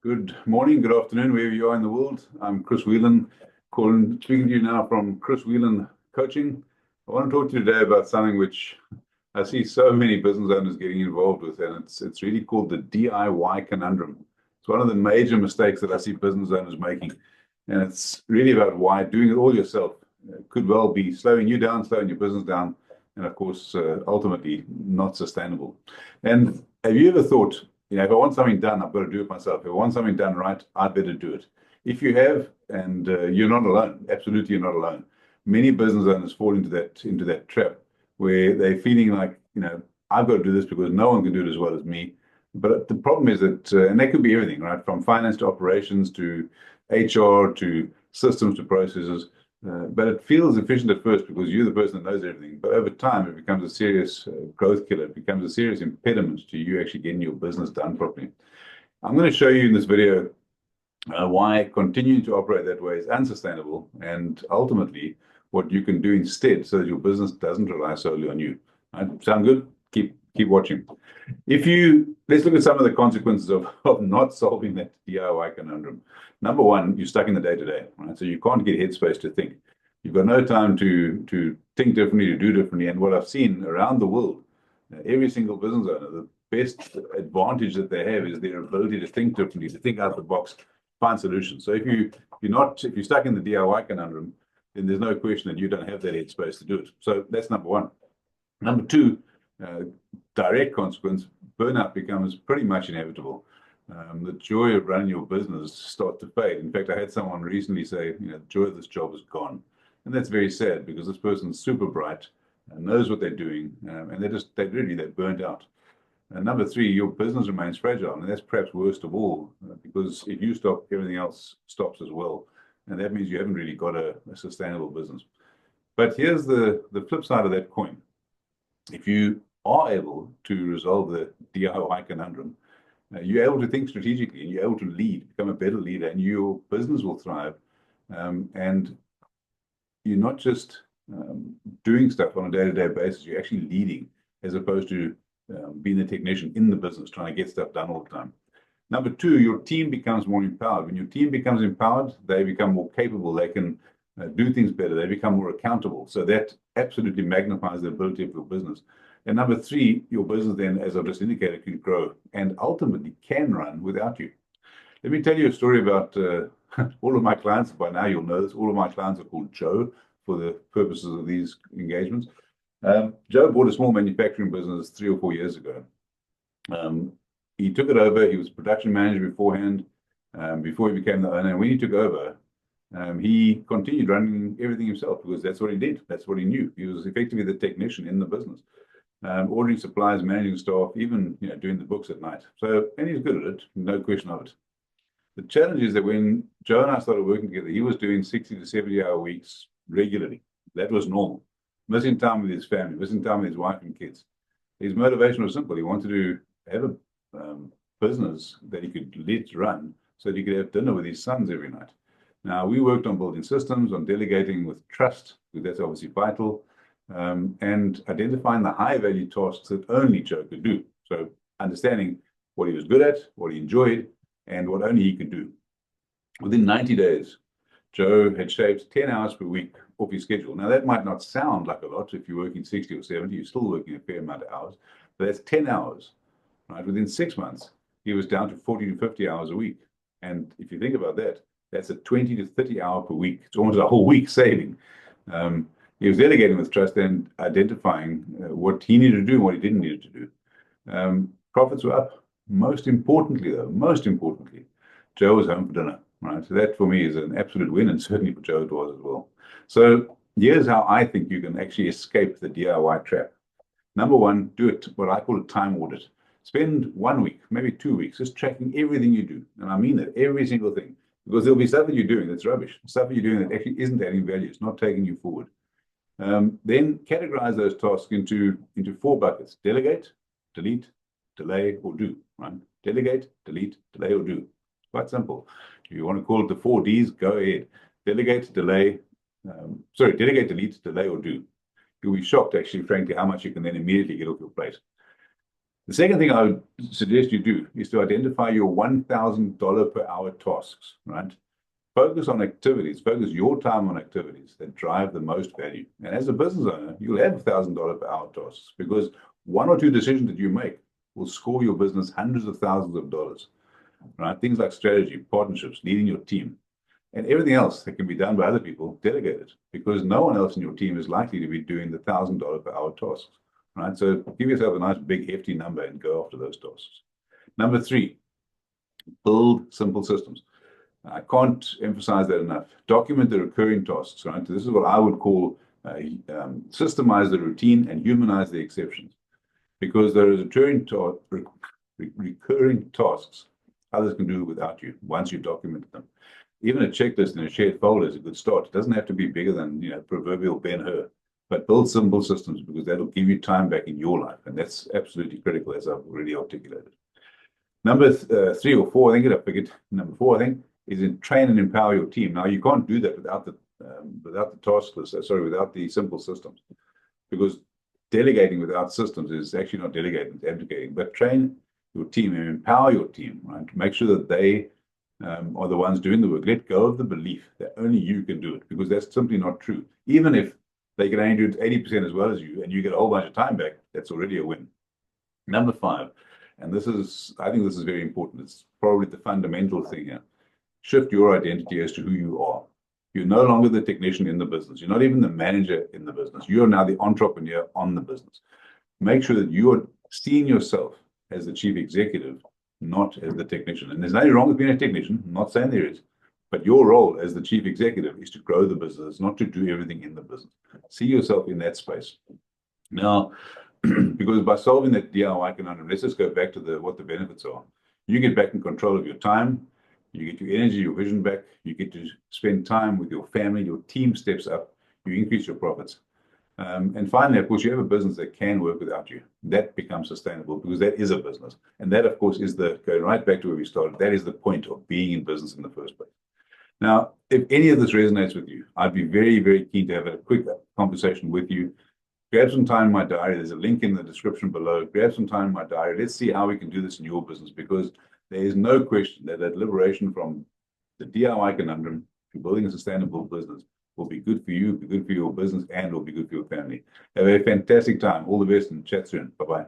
Good morning, good afternoon, wherever you are in the world. I'm Chris Whelan, speaking to you now from Chris Whelan Coaching. I want to talk to you today about something which I see so many business owners getting involved with, and it's really called the DIY conundrum. It's one of the major mistakes that I see business owners making, and it's really about why doing it all yourself could well be slowing you down, slowing your business down, and of course, ultimately not sustainable. And have you ever thought, if I want something done, I've got to do it myself. If I want something done right, I'd better do it. If you have, and you're not alone, absolutely you're not alone. Many business owners fall into that trap where they're feeling like, I've got to do this because no one can do it as well as me. But the problem is that, and that could be everything, right? From finance to operations to HR to systems to processes. But it feels efficient at first because you're the person that knows everything. But over time, it becomes a serious growth killer. It becomes a serious impediment to you actually getting your business done properly. I'm going to show you in this video why continuing to operate that way is unsustainable, and ultimately what you can do instead so that your business doesn't rely solely on you. Right? Sound good? Keep watching. Let's look at some of the consequences of not solving that DIY conundrum. Number one, you're stuck in the day-to-day, right? So you can't get headspace to think. You've got no time to think differently, to do differently. And what I've seen around the world, every single business owner, the best advantage that they have is their ability to think differently, to think out of the box, find solutions. So if you're stuck in the DIY conundrum, then there's no question that you don't have that headspace to do it. So that's number one. Number two, direct consequence, burnout becomes pretty much inevitable. The joy of running your business starts to fade. In fact, I had someone recently say, the joy of this job is gone. And that's very sad because this person's super bright and knows what they're doing, and they're burnt out. And number three, your business remains fragile, and that's perhaps worst of all, because if you stop, everything else stops as well. And that means you haven't really got a sustainable business. But here's the flip side of that coin. If you are able to resolve the DIY conundrum, you're able to think strategically and you're able to lead, become a better leader, and your business will thrive. And you're not just doing stuff on a day-to-day basis, you're actually leading as opposed to being the technician in the business, trying to get stuff done all the time. Number two, your team becomes more empowered. When your team becomes empowered, they become more capable. They can do things better. They become more accountable. So that absolutely magnifies the ability of your business. And number three, your business then, as I've just indicated, can grow and ultimately can run without you. Let me tell you a story about all of my clients. By now you'll know this. All of my clients are called Joe for the purposes of these engagements. Joe bought a small manufacturing business 3 or 4 years ago. He took it over. He was production manager beforehand, before he became the owner. And when he took over, he continued running everything himself because that's what he did. That's what he knew. He was effectively the technician in the business. Ordering supplies, managing staff, even doing the books at night. And he's good at it, no question of it. The challenge is that when Joe and I started working together, he was doing 60 to 70-hour weeks regularly. That was normal. Missing time with his family, missing time with his wife and kids. His motivation was simple. He wanted to have a business that he could let run so that he could have dinner with his sons every night. Now, we worked on building systems, on delegating with trust, because that's obviously vital. And identifying the high-value tasks that only Joe could do. So understanding what he was good at, what he enjoyed, and what only he could do. Within 90 days, Joe had shaved 10 hours per week off his schedule. Now, that might not sound like a lot. If you're working 60 or 70, you're still working a fair amount of hours. But that's 10 hours. Right? Within 6 months, he was down to 40 to 50 hours a week. And if you think about that, that's a 20 to 30 hour per week. It's almost a whole week saving. He was delegating with trust and identifying what he needed to do and what he didn't need to do. Profits were up. Most importantly, Joe was home for dinner. Right, so that for me is an absolute win, and certainly for Joe it was as well. So here's how I think you can actually escape the DIY trap. Number one, do it what I call a time audit. Spend 1 week, maybe 2 weeks, just tracking everything you do, and I mean that, every single thing, because there'll be stuff that you're doing that's rubbish, stuff that you're doing that actually isn't adding value, it's not taking you forward. Then categorize those tasks into 4 buckets: delegate, delete, delay, or do. Right? Delegate, delete, delay, or do. Quite simple. If you want to call it the 4 Ds, go ahead. Delegate, delete, delay, or do. You'll be shocked, actually, frankly, how much you can then immediately get off your plate. The second thing I would suggest you do is to identify your $1,000 per hour tasks, right? Focus on activities, focus your time on activities that drive the most value. And as a business owner, you'll have $1,000 per hour tasks because one or two decisions that you make will score your business hundreds of thousands of dollars, right? Things like strategy, partnerships, leading your team, and everything else that can be done by other people, delegate it because no one else in your team is likely to be doing the $1,000 per hour tasks, right? So give yourself a nice big hefty number and go after those tasks. Number three, build simple systems. I can't emphasize that enough. Document the recurring tasks, right? This is what I would call systemize the routine and humanize the exceptions, because there is recurring tasks others can do without you once you document them. Even a checklist in a shared folder is a good start. It doesn't have to be bigger than proverbial Ben-Hur, but build simple systems because that'll give you time back in your life, and that's absolutely critical, as I've already articulated. Number three or four, I think I forget. Number four, I think, is in train and empower your team. Now, you can't do that without the task list. Without the simple systems, because delegating without systems is actually not delegating, it's abdicating. But train your team and empower your team, right? Make sure that they are the ones doing the work. Let go of the belief that only you can do it, because that's simply not true. Even if they can only do it 80% as well as you, and you get a whole bunch of time back, that's already a win. Number five, and I think this is very important. It's probably the fundamental thing here. Shift your identity as to who you are. You're no longer the technician in the business. You're not even the manager in the business. You are now the entrepreneur on the business. Make sure that you are seeing yourself as the chief executive, not as the technician. And there's nothing wrong with being a technician. I'm not saying there is. But your role as the chief executive is to grow the business, not to do everything in the business. See yourself in that space. Now, because by solving that DIY conundrum, let's just go back to what the benefits are. You get back in control of your time. You get your energy, your vision back. You get to spend time with your family. Your team steps up. You increase your profits. And finally, of course, you have a business that can work without you. That becomes sustainable because that is a business. And that, of course, is going right back to where we started. That is the point of being in business in the first place. Now, if any of this resonates with you, I'd be very, very keen to have a quick conversation with you. Grab some time in my diary. There's a link in the description below. Grab some time in my diary. Let's see how we can do this in your business, because there is no question that liberation from the DIY conundrum to building a sustainable business will be good for you, be good for your business, and will be good for your family. Have a fantastic time. All the best and chat soon. Bye-bye.